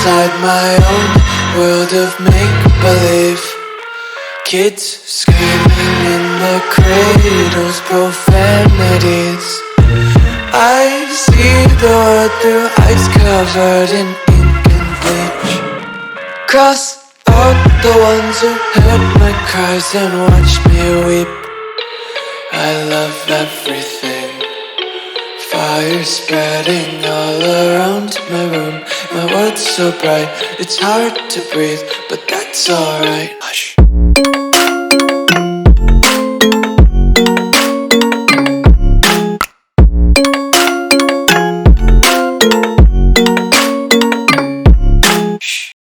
inside my own world of make-believe. Kids screaming in their cradles, profanities. I see the world through eyes covered in ink and bleach. Cross out the ones who heard my cries and watched me weep. I love everything. Fire spreading all around my room. My world's so bright, it's hard to breathe, but that's alright. Hush.